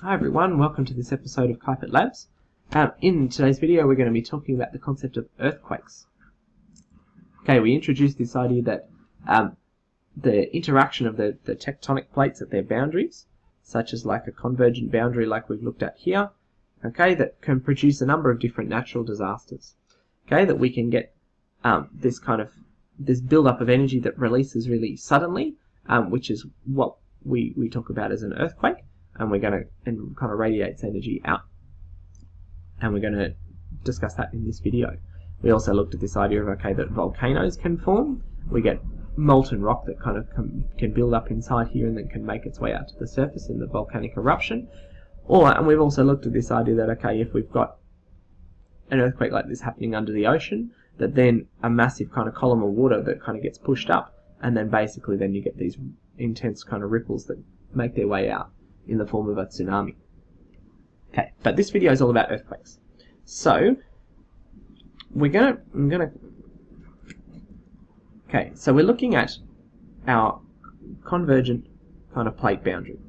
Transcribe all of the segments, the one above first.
Hi everyone, welcome to this episode of Keipert Labs. In today's video we're going to be talking about the concept of earthquakes. Okay, we introduced this idea that the interaction of the tectonic plates at their boundaries, such as like a convergent boundary like we've looked at here, okay, that can produce a number of different natural disasters. Okay, that we can get this build-up of energy that releases really suddenly, which is what we talk about as an earthquake. And we're going to kind of radiates energy out, and we're going to discuss that in this video. We also looked at this idea of that volcanoes can form. We get molten rock that kind of can build up inside here and then can make its way out to the surface in the volcanic eruption. And we've also looked at this idea that if we've got an earthquake like this happening under the ocean, that then a massive kind of column of water that kind of gets pushed up, and then basically then you get these intense kind of ripples that make their way out in the form of a tsunami. Okay, but this video is all about earthquakes. So we're looking at our convergent kind of plate boundary.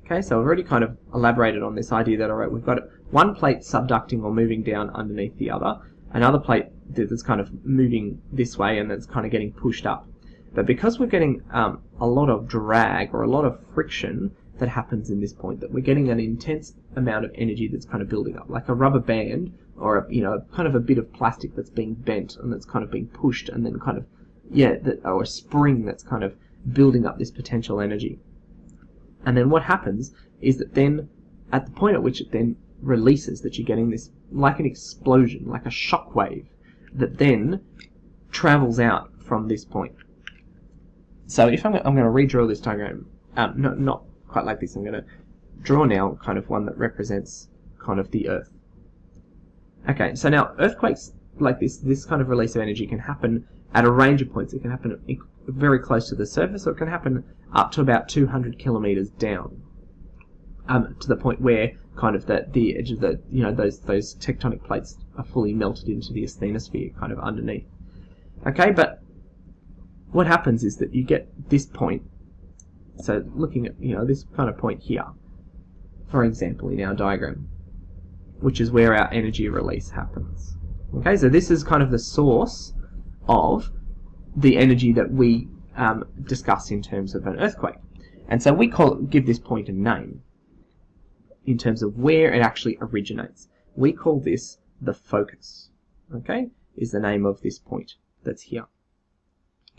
Okay, so I've already kind of elaborated on this idea that we've got one plate subducting or moving down underneath the other, another plate that's kind of moving this way and that's kind of getting pushed up. But because we're getting a lot of drag or a lot of friction that happens in this point, that we're getting an intense amount of energy that's kind of building up, like a rubber band or kind of a bit of plastic that's being bent and that's kind of being pushed, and then or a spring that's kind of building up this potential energy. And then what happens is that then at the point at which it then releases, that you're getting this like an explosion, like a shock wave that then travels out from this point. So if I'm going to redraw this diagram, not quite like this, I'm going to draw now kind of one that represents kind of the Earth. Okay, so now earthquakes like this kind of release of energy can happen at a range of points. It can happen very close to the surface, or it can happen up to about 200 kilometers down, to the point where kind of the edge of the those tectonic plates are fully melted into the asthenosphere kind of underneath. Okay, but what happens is that you get this point. So looking at this kind of point here, for example, in our diagram, which is where our energy release happens. Okay, so this is kind of the source of the energy that we discuss in terms of an earthquake. And so we give this point a name in terms of where it actually originates. We call this the focus. Okay, is the name of this point that's here.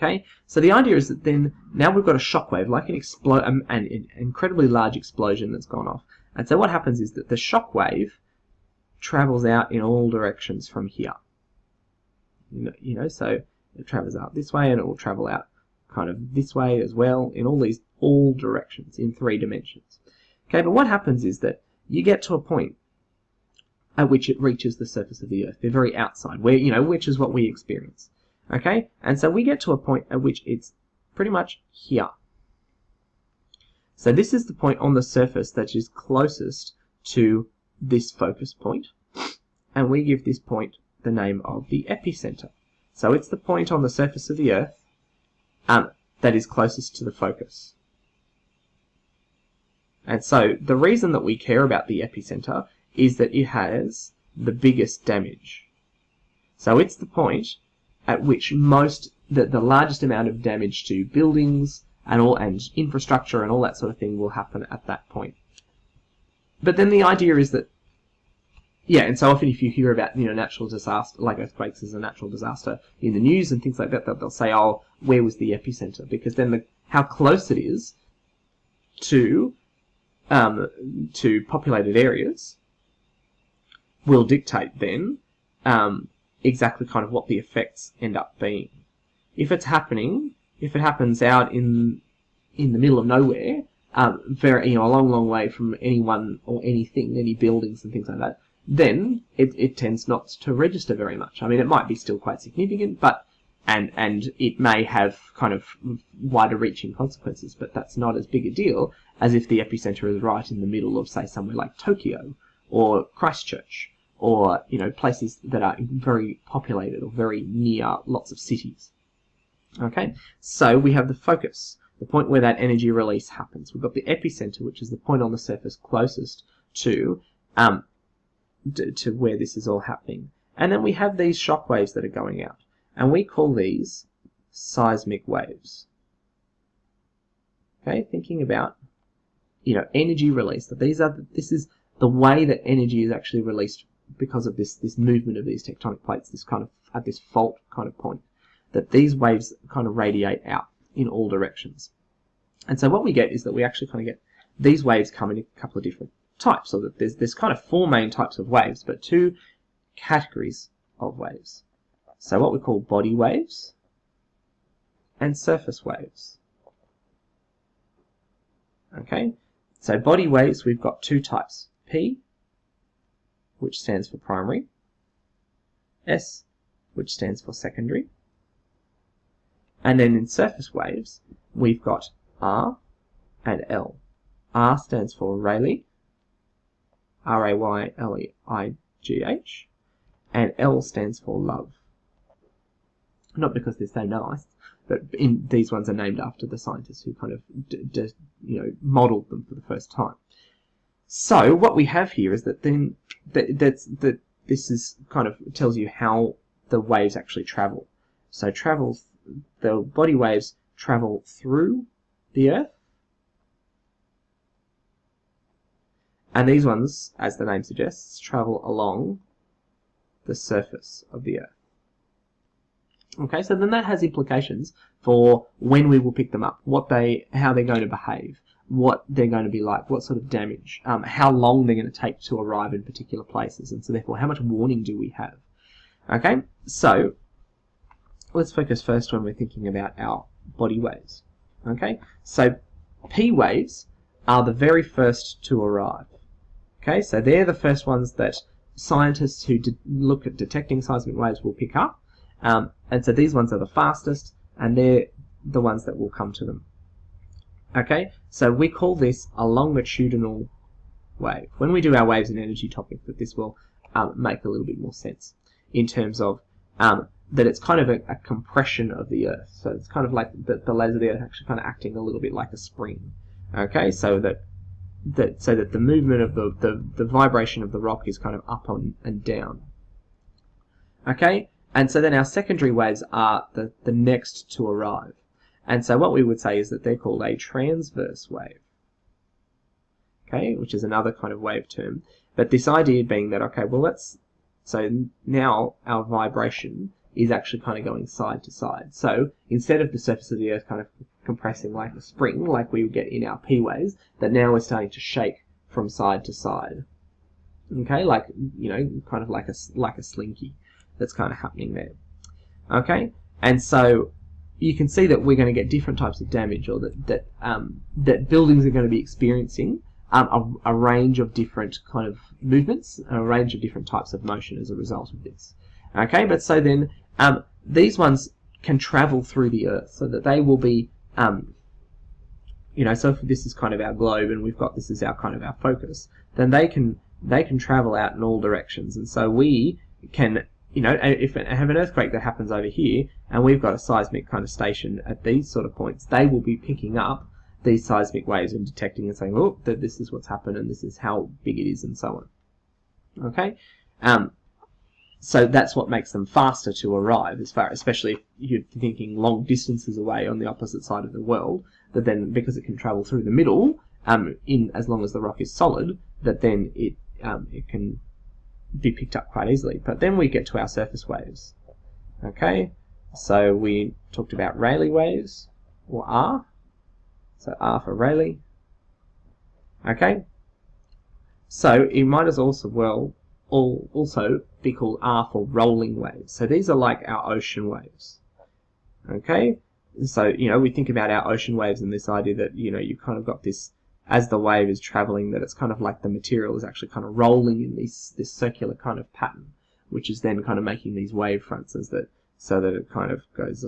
Okay, so the idea is that then now we've got a shockwave, like an incredibly large explosion that's gone off. And so what happens is that the shockwave travels out in all directions from here. So it travels out this way, and it will travel out kind of this way as well, in all directions in 3 dimensions. Okay, but what happens is that you get to a point at which it reaches the surface of the Earth, the very outside, where which is what we experience. Okay, and so we get to a point at which it's pretty much here. So this is the point on the surface that is closest to this focus point, and we give this point the name of the epicenter. So it's the point on the surface of the Earth that is closest to the focus. And so the reason that we care about the epicenter is that it has the biggest damage. So it's the point at which the largest amount of damage to buildings and infrastructure and all that sort of thing will happen at that point. But then the idea is that, and so often if you hear about natural disaster, like earthquakes as a natural disaster in the news and things like that, they'll say, oh, where was the epicenter? Because then how close it is to populated areas will dictate then exactly kind of what the effects end up being. If it happens out in the middle of nowhere, very a long way from anyone or anything, any buildings and things like that, then it tends not to register very much. I mean, it might be still quite significant, but and it may have kind of wider reaching consequences, but that's not as big a deal as if the epicenter is right in the middle of, say, somewhere like Tokyo or Christchurch, or places that are very populated or very near lots of cities. Okay, so we have the focus. the point where that energy release happens. We've got the epicenter, which is the point on the surface closest to where this is all happening. And then we have these shock waves that are going out, and we call these seismic waves. Okay, thinking about, energy release. That this is the way that energy is actually released because of this movement of these tectonic plates, this kind of at this fault kind of point, that these waves kind of radiate out in all directions. And so what we get is that we actually kind of get these waves come in a couple of different types. So that there's kind of 4 main types of waves, but 2 categories of waves. So what we call body waves and surface waves. Okay, so body waves, we've got 2 types. P, which stands for primary. S, which stands for secondary. And then in surface waves, we've got R and L. R stands for Rayleigh, R-A-Y-L-E-I-G-H, and L stands for love. Not because they're so nice, but these ones are named after the scientists who kind of modelled them for the first time. So what we have here is that then this is kind of tells you how the waves actually travel. So the body waves travel through the Earth, and these ones, as the name suggests, travel along the surface of the Earth. Okay, so then that has implications for when we will pick them up, how they're going to behave, what they're going to be like, what sort of damage, how long they're going to take to arrive in particular places, and so therefore how much warning do we have. Okay, so let's focus first when we're thinking about our body waves. Okay, so P waves are the very first to arrive. Okay, so they're the first ones that scientists who look at detecting seismic waves will pick up. And so these ones are the fastest, and they're the ones that will come to them. Okay, so we call this a longitudinal wave. When we do our waves and energy topic, that this will make a little bit more sense in terms of that it's kind of a compression of the Earth. So it's kind of like the layers of the Earth actually kind of acting a little bit like a spring. Okay, so that the movement of the vibration of the rock is kind of up and down. Okay. And so then our secondary waves are the next to arrive. And so what we would say is that they're called a transverse wave. Okay, which is another kind of wave term. But this idea being that, okay, well so now our vibration is actually kind of going side to side. So instead of the surface of the Earth kind of compressing like a spring, like we would get in our P waves, that now we're starting to shake from side to side. Okay, like, kind of like a slinky. That's kind of happening there. Okay, and so you can see that we're going to get different types of damage, or that buildings are going to be experiencing a range of different kind of movements, a range of different types of motion as a result of this. Okay, but so then these ones can travel through the Earth, so that they will be, so if this is kind of our globe, and we've got this as our kind of our focus, then they can travel out in all directions, and so we can. If I have an earthquake that happens over here, and we've got a seismic kind of station at these sort of points, they will be picking up these seismic waves and detecting and saying, oh, this is what's happened, and this is how big it is, and so on. Okay, so that's what makes them faster to arrive, especially if you're thinking long distances away on the opposite side of the world. That then, because it can travel through the middle, as long as the rock is solid, that then it can be picked up quite easily. But then we get to our surface waves. Okay, so we talked about Rayleigh waves, or R. So R for Rayleigh. Okay, so it might as also be called R for rolling waves. So these are like our ocean waves. Okay, so we think about our ocean waves and this idea that you kind of got this, as the wave is traveling, that it's kind of like the material is actually kind of rolling in this circular kind of pattern, which is then kind of making these wave fronts so that it kind of goes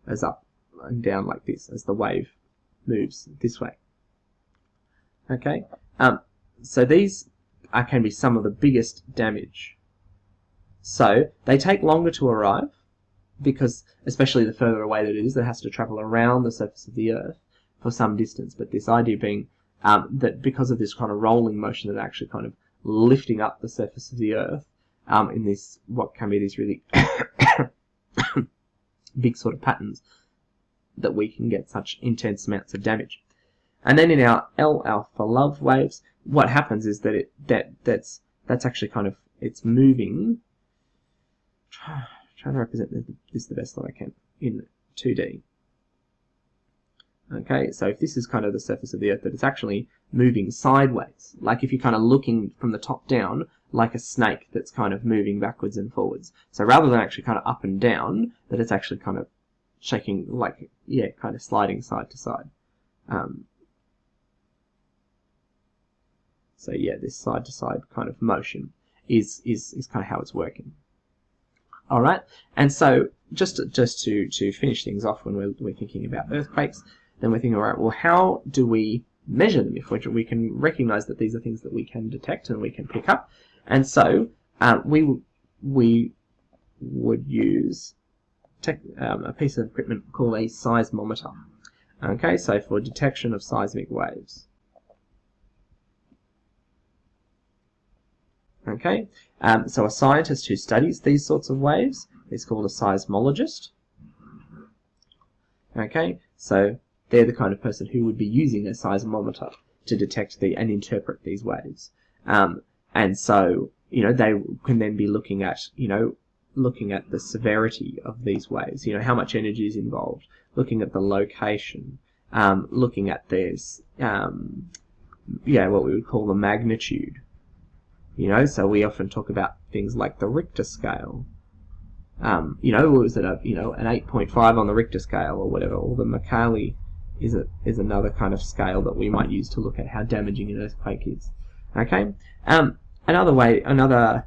as up and down like this as the wave moves this way. Okay, so these can be some of the biggest damage. So they take longer to arrive, because especially the further away that it is, it has to travel around the surface of the Earth. for some distance, but this idea being that because of this kind of rolling motion that actually kind of lifting up the surface of the Earth in this, what can be these really big sort of patterns, that we can get such intense amounts of damage. And then in our L alpha love waves, what happens is that that's actually kind of, it's moving. Trying to represent this the best that I can in 2D. Okay, so if this is kind of the surface of the Earth, that it's actually moving sideways, like if you're kind of looking from the top down, like a snake that's kind of moving backwards and forwards. So rather than actually kind of up and down, that it's actually kind of shaking, like, yeah, kind of sliding side to side. So yeah, this side to side kind of motion is kind of how it's working. All right, and so just to finish things off, when we're thinking about earthquakes, then we're thinking, all right, well, how do we measure them if we can recognize that these are things that we can detect and we can pick up? And so we would use a piece of equipment called a seismometer. Okay, so for detection of seismic waves. Okay, so a scientist who studies these sorts of waves is called a seismologist. Okay, so they're the kind of person who would be using a seismometer to detect and interpret these waves. And so, you know, they can then be looking at the severity of these waves, you know, how much energy is involved, looking at the location, looking at this, what we would call the magnitude. You know, so we often talk about things like the Richter scale. You know, was it an 8.5 on the Richter scale or whatever, or the Mercalli is another kind of scale that we might use to look at how damaging an earthquake is. Okay, another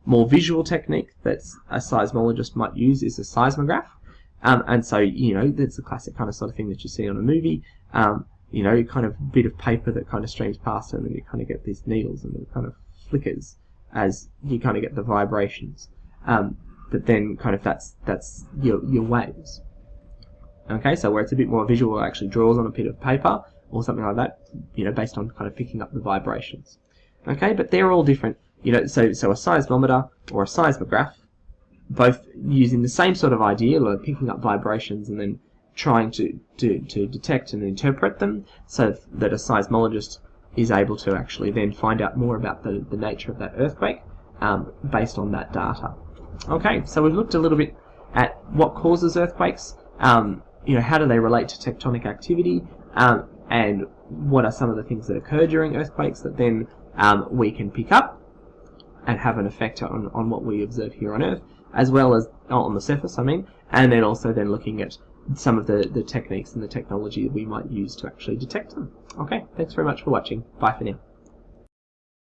more visual technique that a seismologist might use is a seismograph. And so, you know, that's the classic kind of sort of thing that you see on a movie. You know, kind of bit of paper that kind of streams past, and then you kind of get these needles, and it kind of flickers as you kind of get the vibrations. But then kind of that's your waves. Okay, so where it's a bit more visual, it actually draws on a bit of paper or something like that, you know, based on kind of picking up the vibrations. Okay, but they're all different, you know, so a seismometer or a seismograph, both using the same sort of idea, like picking up vibrations and then trying to detect and interpret them, so that a seismologist is able to actually then find out more about the nature of that earthquake based on that data. Okay, so we've looked a little bit at what causes earthquakes, you know, how do they relate to tectonic activity, and what are some of the things that occur during earthquakes that then we can pick up and have an effect on what we observe here on Earth, as well as on the surface, I mean, and then also then looking at some of the techniques and the technology that we might use to actually detect them. Okay, thanks very much for watching. Bye for now.